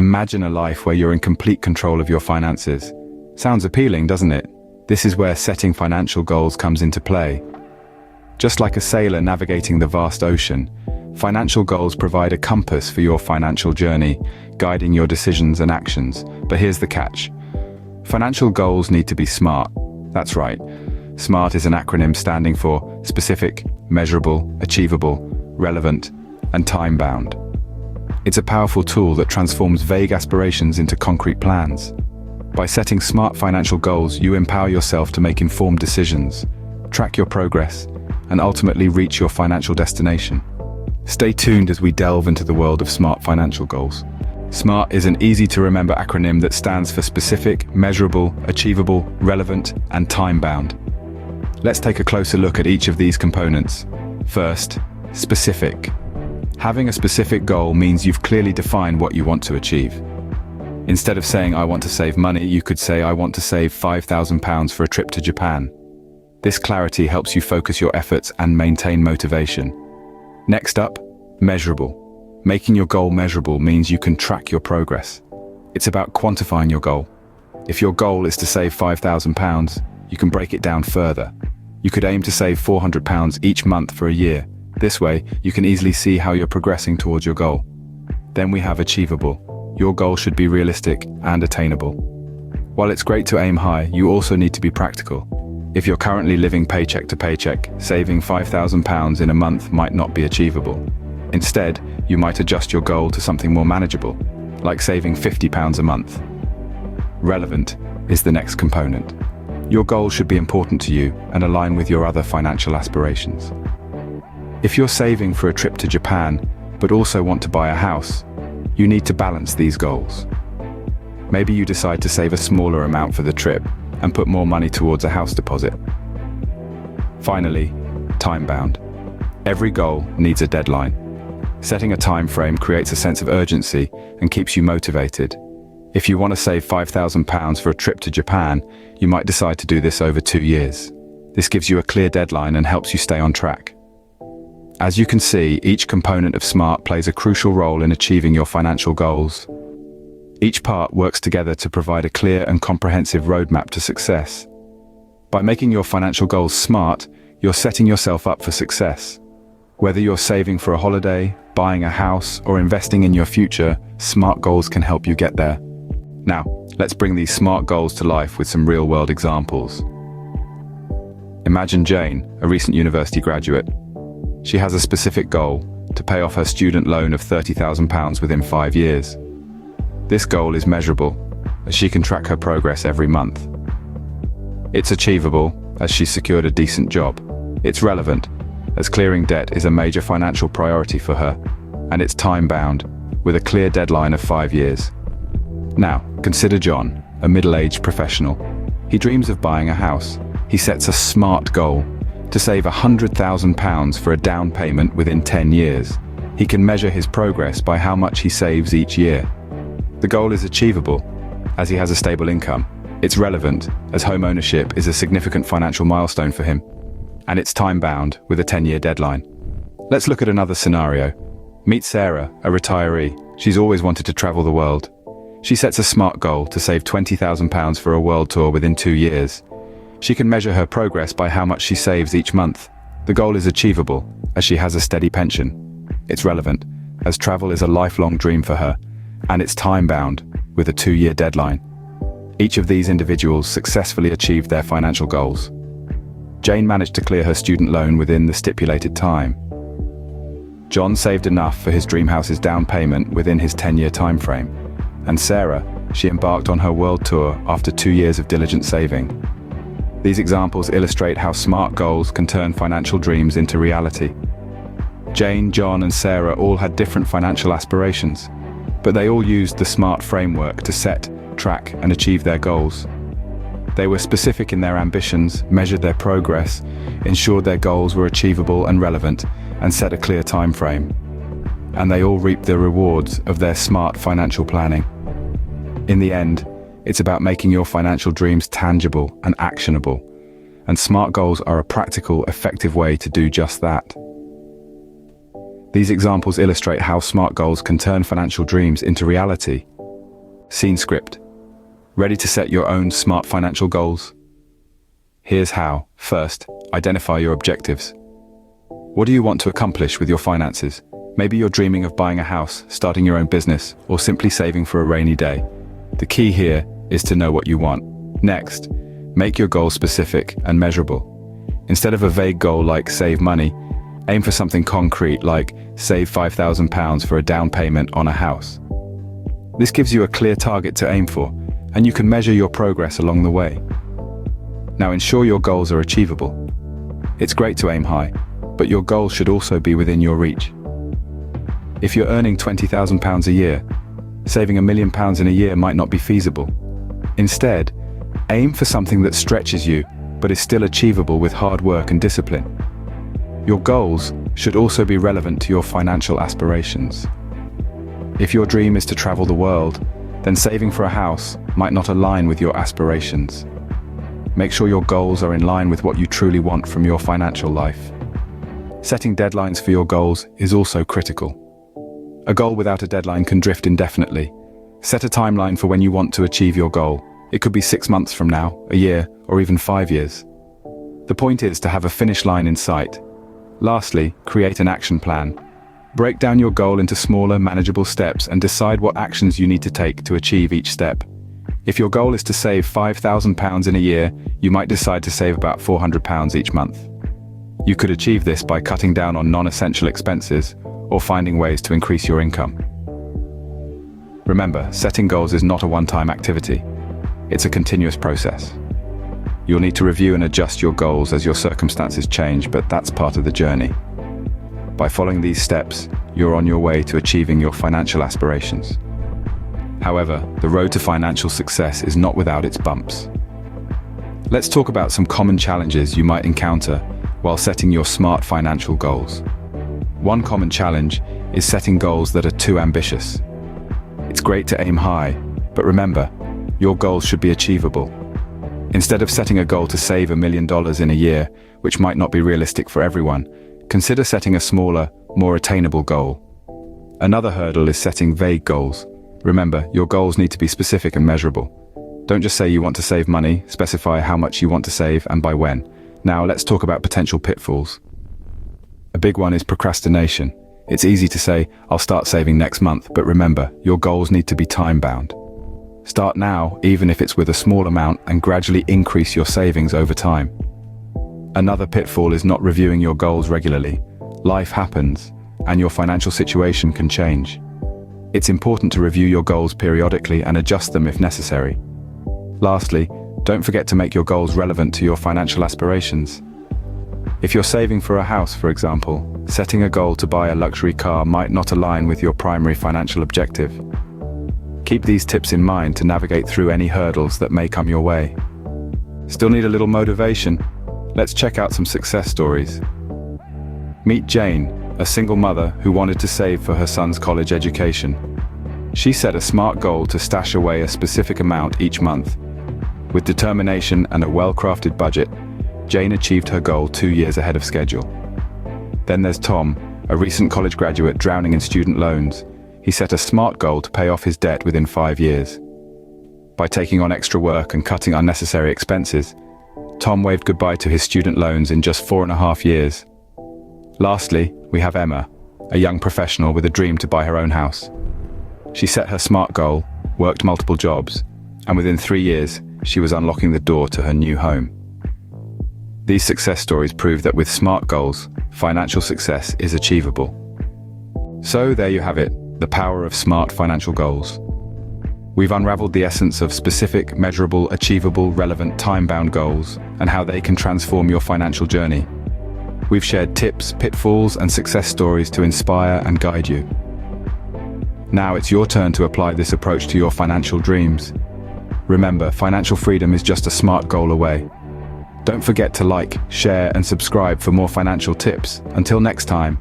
Imagine a life where you're in complete control of your finances. Sounds appealing, doesn't it? This is where setting financial goals comes into play. Just like a sailor navigating the vast ocean, financial goals provide a compass for your financial journey, guiding your decisions and actions. But here's the catch. Financial goals need to be SMART. That's right. SMART is an acronym standing for specific, measurable, achievable, relevant, and time-bound. It's a powerful tool that transforms vague aspirations into concrete plans. By setting SMART financial goals, you empower yourself to make informed decisions, track your progress, and ultimately reach your financial destination. Stay tuned as we delve into the world of SMART financial goals. SMART is an easy-to-remember acronym that stands for specific, measurable, achievable, relevant, and time-bound. Let's take a closer look at each of these components. First, specific. Having a specific goal means you've clearly defined what you want to achieve. Instead of saying, "I want to save money," you could say, "I want to save £5,000 for a trip to Japan." This clarity helps you focus your efforts and maintain motivation. Next up, measurable. Making your goal measurable means you can track your progress. It's about quantifying your goal. If your goal is to save £5,000, you can break it down further. You could aim to save £400 each month for a year. This way, you can easily see how you're progressing towards your goal. Then we have achievable. Your goal should be realistic and attainable. While it's great to aim high, you also need to be practical. If you're currently living paycheck to paycheck, saving £5,000 in a month might not be achievable. Instead, you might adjust your goal to something more manageable, like saving £50 a month. Relevant is the next component. Your goal should be important to you and align with your other financial aspirations. If you're saving for a trip to Japan, but also want to buy a house, you need to balance these goals. Maybe you decide to save a smaller amount for the trip and put more money towards a house deposit. Finally, time-bound. Every goal needs a deadline. Setting a time frame creates a sense of urgency and keeps you motivated. If you want to save £5,000 for a trip to Japan, you might decide to do this over 2 years. This gives you a clear deadline and helps you stay on track. As you can see, each component of SMART plays a crucial role in achieving your financial goals. Each part works together to provide a clear and comprehensive roadmap to success. By making your financial goals SMART, you're setting yourself up for success. Whether you're saving for a holiday, buying a house, or investing in your future, SMART goals can help you get there. Now, let's bring these SMART goals to life with some real-world examples. Imagine Jane, a recent university graduate. She has a specific goal to pay off her student loan of £30,000 within 5 years. This goal is measurable, as she can track her progress every month. It's achievable, as she's secured a decent job. It's relevant, as clearing debt is a major financial priority for her. And it's time-bound, with a clear deadline of 5 years. Now, consider John, a middle-aged professional. He dreams of buying a house. He sets a SMART goal to save £100,000 for a down payment within 10 years. He can measure his progress by how much he saves each year. The goal is achievable, as he has a stable income. It's relevant, as home ownership is a significant financial milestone for him. And it's time-bound, with a 10-year deadline. Let's look at another scenario. Meet Sarah, a retiree. She's always wanted to travel the world. She sets a SMART goal to save £20,000 for a world tour within 2 years. She can measure her progress by how much she saves each month. The goal is achievable, as she has a steady pension. It's relevant, as travel is a lifelong dream for her. And it's time-bound, with a 2-year deadline. Each of these individuals successfully achieved their financial goals. Jane managed to clear her student loan within the stipulated time. John saved enough for his dream house's down payment within his 10-year time frame. And Sarah, she embarked on her world tour after 2 years of diligent saving. These examples illustrate how SMART goals can turn financial dreams into reality. Jane, John, and Sarah all had different financial aspirations, but they all used the SMART framework to set, track, and achieve their goals. They were specific in their ambitions, measured their progress, ensured their goals were achievable and relevant, and set a clear time frame. And they all reaped the rewards of their SMART financial planning. In the end, it's about making your financial dreams tangible and actionable. And SMART goals are a practical, effective way to do just that. These examples illustrate how SMART goals can turn financial dreams into reality. Scene script. Ready to set your own smart financial goals? Here's how. First, identify your objectives. What do you want to accomplish with your finances? Maybe you're dreaming of buying a house, starting your own business, or simply saving for a rainy day. The key here is to know what you want. Next, make your goals specific and measurable. Instead of a vague goal like save money, aim for something concrete like save £5,000 for a down payment on a house. This gives you a clear target to aim for, and you can measure your progress along the way. Now ensure your goals are achievable. It's great to aim high, but your goals should also be within your reach. If you're earning £20,000 a year, saving £1 million in a year might not be feasible. Instead, aim for something that stretches you, but is still achievable with hard work and discipline. Your goals should also be relevant to your financial aspirations. If your dream is to travel the world, then saving for a house might not align with your aspirations. Make sure your goals are in line with what you truly want from your financial life. Setting deadlines for your goals is also critical. A goal without a deadline can drift indefinitely. Set a timeline for when you want to achieve your goal. It could be 6 months from now, a year, or even 5 years. The point is to have a finish line in sight. Lastly, create an action plan. Break down your goal into smaller, manageable steps and decide what actions you need to take to achieve each step. If your goal is to save £5,000 in a year, you might decide to save about £400 each month. You could achieve this by cutting down on non-essential expenses or finding ways to increase your income. Remember, setting goals is not a one-time activity. It's a continuous process. You'll need to review and adjust your goals as your circumstances change, but that's part of the journey. By following these steps, you're on your way to achieving your financial aspirations. However, the road to financial success is not without its bumps. Let's talk about some common challenges you might encounter while setting your smart financial goals. One common challenge is setting goals that are too ambitious. It's great to aim high, but remember, your goals should be achievable. Instead of setting a goal to save $1 million in a year, which might not be realistic for everyone, consider setting a smaller, more attainable goal. Another hurdle is setting vague goals. Remember, your goals need to be specific and measurable. Don't just say you want to save money, specify how much you want to save and by when. Now let's talk about potential pitfalls. A big one is procrastination. It's easy to say, I'll start saving next month, but remember, your goals need to be time-bound. Start now, even if it's with a small amount, and gradually increase your savings over time. Another pitfall is not reviewing your goals regularly. Life happens, and your financial situation can change. It's important to review your goals periodically and adjust them if necessary. Lastly, don't forget to make your goals relevant to your financial aspirations. If you're saving for a house, for example, setting a goal to buy a luxury car might not align with your primary financial objective. Keep these tips in mind to navigate through any hurdles that may come your way. Still need a little motivation? Let's check out some success stories. Meet Jane, a single mother who wanted to save for her son's college education. She set a smart goal to stash away a specific amount each month. With determination and a well-crafted budget, Jane achieved her goal 2 years ahead of schedule. Then there's Tom, a recent college graduate drowning in student loans. He set a smart goal to pay off his debt within 5 years. By taking on extra work and cutting unnecessary expenses, Tom waved goodbye to his student loans in just 4.5 years. Lastly, we have Emma, a young professional with a dream to buy her own house. She set her smart goal, worked multiple jobs, and within 3 years, she was unlocking the door to her new home. These success stories prove that with smart goals, financial success is achievable. So there you have it, the power of smart financial goals. We've unraveled the essence of specific, measurable, achievable, relevant, time-bound goals and how they can transform your financial journey. We've shared tips, pitfalls, and success stories to inspire and guide you. Now it's your turn to apply this approach to your financial dreams. Remember, financial freedom is just a smart goal away. Don't forget to like, share, and subscribe for more financial tips. Until next time.